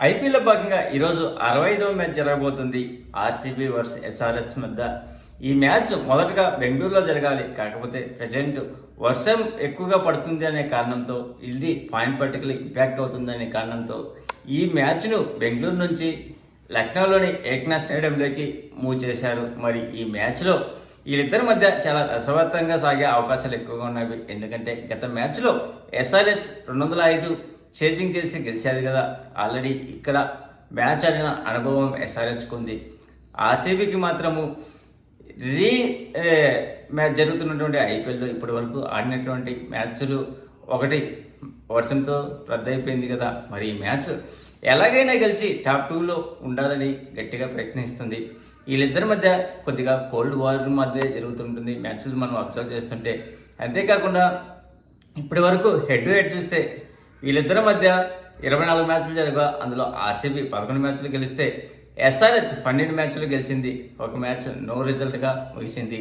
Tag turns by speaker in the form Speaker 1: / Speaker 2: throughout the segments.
Speaker 1: ఐపీఎల్లో భాగంగా ఈరోజు 65వ మ్యాచ్ జరగబోతుంది. ఆర్సీబీ వర్సెస్ ఎస్ఆర్ఎస్ మధ్య. ఈ మ్యాచ్ మొదటగా బెంగళూరులో జరగాలి. కాకపోతే ప్రజెంట్ వర్షం ఎక్కువగా పడుతుంది అనే కారణంతో, ఇది పాయింట్ పట్టికలు ఇంపాక్ట్ అవుతుంది అనే కారణంతో ఈ మ్యాచ్ను బెంగళూరు నుంచి లక్నోలోని ఏక్నాథ్ స్టేడియంలోకి మూవ్ చేశారు. మరి ఈ మ్యాచ్లో వీళ్ళిద్దరి మధ్య చాలా రసవత్తంగా సాగే అవకాశాలు ఎక్కువగా ఉన్నాయి. ఎందుకంటే గత మ్యాచ్లో ఎస్ఆర్హెచ్ 205 చేజింగ్ చేసి గెలిచారు కదా. ఆల్రెడీ ఇక్కడ మ్యాచ్ ఆడిన అనుభవం ఎస్ఆర్హెచ్కు ఉంది. ఆర్సీబీకి మాత్రము మ్యాచ్ జరుగుతున్నటువంటి ఐపీఎల్లో ఇప్పటి వరకు ఆడినటువంటి మ్యాచ్లు ఒకటి వర్షంతో రద్దయిపోయింది కదా. మరి ఈ మ్యాచ్ ఎలాగైనా గెలిచి టాప్ 2లో ఉండాలని గట్టిగా ప్రయత్నిస్తుంది. వీళ్ళిద్దరి మధ్య కొద్దిగా కోల్డ్ వార్ మధ్య జరుగుతుంటుంది మ్యాచ్లు మనం అబ్జర్వ్ చేస్తుంటే. అంతేకాకుండా ఇప్పటి వరకు హెడ్ టు హెడ్ చూస్తే వీళ్ళిద్దరి మధ్య 24 మ్యాచ్లు జరగా అందులో ఆర్సీబీ 11 మ్యాచ్లు గెలిస్తే ఎస్ఆర్హెచ్ 12 మ్యాచ్లు గెలిచింది. ఒక మ్యాచ్ నో రిజల్ట్గా ముగిసింది.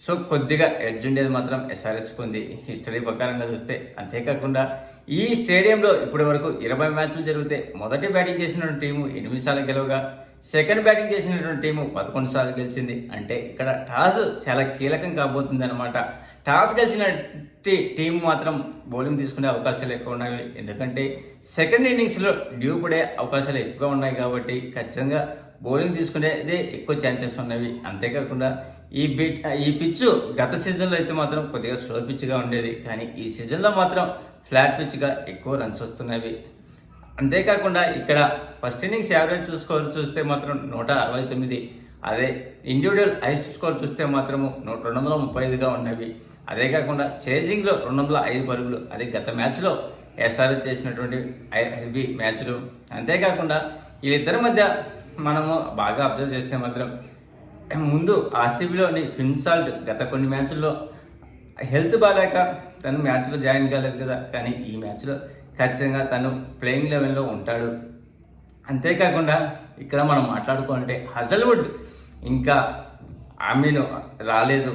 Speaker 1: సో కొద్దిగా ఎడ్జ్ ఉండేది మాత్రం ఎస్ఆర్హెచ్కు ఉంది హిస్టరీ ప్రకారంగా చూస్తే. అంతేకాకుండా ఈ స్టేడియంలో ఇప్పటి వరకు 20 మ్యాచ్లు జరిగితే మొదటి బ్యాటింగ్ చేసినటువంటి టీము 8 సార్లు గెలవగా, సెకండ్ బ్యాటింగ్ చేసినటువంటి టీము 11 సార్లు గెలిచింది. అంటే ఇక్కడ టాస్ చాలా కీలకం కాబోతుంది అనమాట. టాస్ గెలిచిన టీం మాత్రం బౌలింగ్ తీసుకునే అవకాశాలు ఎక్కువ ఉన్నాయి. ఎందుకంటే సెకండ్ ఇన్నింగ్స్లో డ్యూ పడే అవకాశాలు ఎక్కువగా ఉన్నాయి కాబట్టి ఖచ్చితంగా బౌలింగ్ తీసుకునేదే ఎక్కువ ఛాన్సెస్ ఉన్నవి. అంతేకాకుండా ఈ పిచ్ గత సీజన్లో అయితే మాత్రం కొద్దిగా స్లో పిచ్గా ఉండేది, కానీ ఈ సీజన్లో మాత్రం ఫ్లాట్ పిచ్గా ఎక్కువ రన్స్ వస్తున్నవి. అంతేకాకుండా ఇక్కడ ఫస్ట్ ఇన్నింగ్స్ యావరేజ్ స్కోర్ చూస్తే మాత్రం 169, అదే ఇండివిజువల్ హైయెస్ట్ స్కోర్ చూస్తే మాత్రము 235గా ఉన్నవి. అదే కాకుండా చేజింగ్లో 205 పరుగులు, అది గత మ్యాచ్లో ఎస్ఆర్హెచ్ చేసినటువంటి హెవీ మ్యాచ్లు. అంతేకాకుండా వీళ్ళిద్దరి మధ్య మనము బాగా అబ్జర్వ్ చేస్తే మాత్రం ముందు ఆర్సీబీలోని ఫిన్సాల్ట్ గత కొన్ని మ్యాచ్ల్లో హెల్త్ బాగాలేక తను మ్యాచ్లో జాయిన్ కాలేదు కదా, కానీ ఈ మ్యాచ్లో ఖచ్చితంగా తను ప్లేయింగ్ లెవెల్లో ఉంటాడు. అంతేకాకుండా ఇక్కడ మనం మాట్లాడుకోవాలంటే హజల్వుడ్ ఇంకా ఆమెను రాలేదు.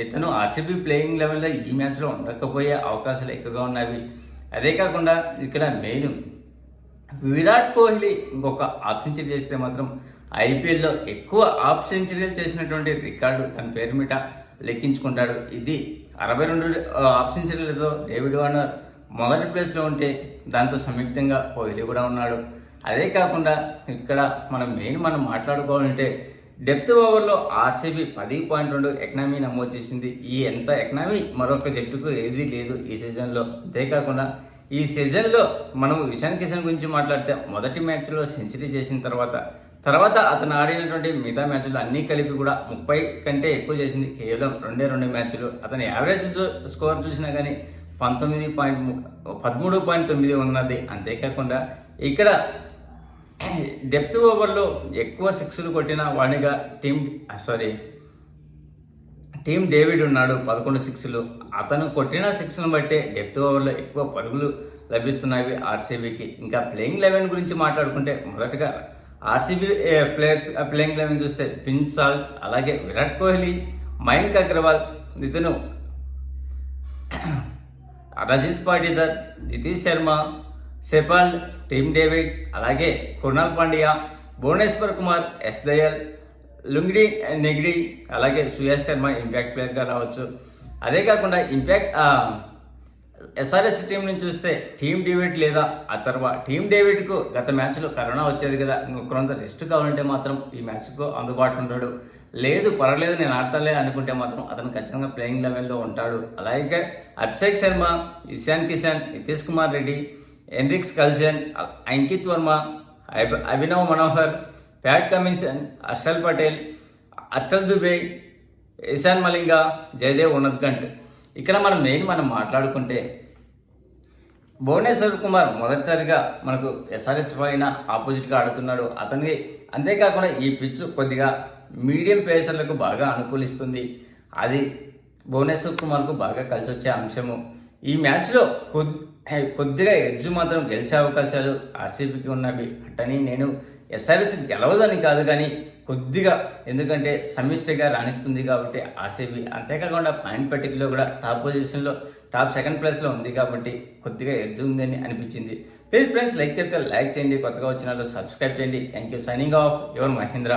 Speaker 1: ఇతను ఆర్సీబీ ప్లేయింగ్ లెవెల్లో ఈ మ్యాచ్లో ఉండకపోయే అవకాశాలు ఎక్కువగా ఉన్నాయి. అదే కాకుండా ఇక్కడ మెయిన్ విరాట్ కోహ్లీ ఇంకొక హాఫ్ సెంచరీ చేస్తే మాత్రం ఐపీఎల్లో ఎక్కువ హాఫ్ సెంచరీలు చేసినటువంటి రికార్డు తన పేరు మీద లెక్కించుకుంటాడు. ఇది 62 హాఫ్ సెంచరీలతో డేవిడ్ వార్నర్ మొదటి ప్లేస్లో ఉంటే దాంతో సంయుక్తంగా కోహ్లీ కూడా ఉన్నాడు. అదే కాకుండా ఇక్కడ మనం మాట్లాడుకోవాలంటే డెప్త్ ఓవర్లో ఆర్సీబీ 10.2 ఎకనామీ నమోదు చేసింది. ఈ ఎంత ఎకనామీ మరొక జట్టుకు ఏదీ లేదు ఈ సీజన్లో. అంతేకాకుండా ఈ సీజన్లో మనం ఇషాన్ కిషన్ గురించి మాట్లాడితే మొదటి మ్యాచ్లో సెంచరీ చేసిన తర్వాత అతను ఆడినటువంటి మిగతా మ్యాచ్లు అన్నీ కలిపి కూడా 30 కంటే ఎక్కువ చేసింది కేవలం 2 మ్యాచ్లు. అతని యావరేజ్ స్కోర్ చూసినా కానీ 13.9 ఉన్నది. అంతేకాకుండా ఇక్కడ డెప్త్ ఓవర్లో ఎక్కువ సిక్స్లు కొట్టిన వాడిగా టీమ్ డేవిడ్ ఉన్నాడు, 11 సిక్స్లు. అతను కొట్టిన సిక్స్ను బట్టే డెప్త్ ఓవర్లో ఎక్కువ పరుగులు లభిస్తున్నాయి ఆర్సీబీకి. ఇంకా ప్లేయింగ్ 11 గురించి మాట్లాడుకుంటే మొదటగా ఆర్సీబీ ప్లేయింగ్ 11 చూస్తే ఫిన్సాల్ట్, అలాగే విరాట్ కోహ్లీ, మయాంక్ అగర్వాల్, ఇతను రజిత్ పాటిదార్, జితేష్ శర్మ, సెపాల్, టీమ్ డేవిడ్, అలాగే కృణాల్ పాండ్యా, భువనేశ్వర్ కుమార్, ఎస్ దయాల్, లుంగిడి నెగిడి, అలాగే సుయాష్ శర్మ ఇంపాక్ట్ ప్లేయర్గా రావచ్చు. అదే కాకుండా ఎస్ఆర్ఎస్ టీం నుంచి చూస్తే టీమ్ డేవిడ్ లేదా అథర్వ. టీమ్ డేవిడ్కు గత మ్యాచ్లో కరోనా వచ్చేది కదా, ఇంకొకరంత రెస్ట్ కావాలంటే మాత్రం ఈ మ్యాచ్కు అందుబాటులో ఉంటాడు. లేదు పర్వాలేదు నేను ఆడతాలే అనుకుంటే మాత్రం అతను ఖచ్చితంగా ప్లేయింగ్ లెవెల్లో ఉంటాడు. అలాగే అభిషేక్ శర్మ, ఇషాన్ కిషన్, నితీష్ కుమార్ రెడ్డి, ఎన్రిక్స్ కల్జన్, అంకిత్ వర్మ, అభినవ్ మనోహర్, ప్యాట్ కమిన్సన్, హర్షల్ పటేల్, హర్షల్ దుబే, ఇషాన్ మలింగా, జయదేవ్ ఉన్నద్గంట్. ఇక్కడ మనం మాట్లాడుకుంటే భువనేశ్వర్ కుమార్ మొదటిసారిగా మనకు ఎస్ఆర్హెచ్ పైన ఆపోజిట్గా ఆడుతున్నాడు. అతనికి అంతేకాకుండా ఈ పిచ్ కొద్దిగా మీడియం పేసర్లకు బాగా అనుకూలిస్తుంది. అది భువనేశ్వర్ కుమార్కు బాగా కలిసి వచ్చే అంశము. ఈ మ్యాచ్లో కొద్దిగా ఎడ్జ్ మాత్రం గెలిచే అవకాశాలు ఆర్సీబీకి ఉన్నవి. అట్టని నేను ఎస్ఆర్హెచ్ గెలవదని కాదు, కానీ కొద్దిగా ఎందుకంటే సమిష్టిగా రాణిస్తుంది కాబట్టి ఆర్సీబీ. అంతేకాకుండా పాయింట్ పట్టికలో కూడా టాప్ పొజిషన్లో టాప్ సెకండ్ ప్లేస్లో ఉంది కాబట్టి కొద్దిగా ఎడ్జ్ ఉందని అనిపించింది. ప్లీజ్ ఫ్రెండ్స్ లైక్ చేస్తే లైక్ చేయండి, కొత్తగా వచ్చిన వాళ్ళు సబ్స్క్రైబ్ చేయండి. Thank you. Signing off your Mahindra.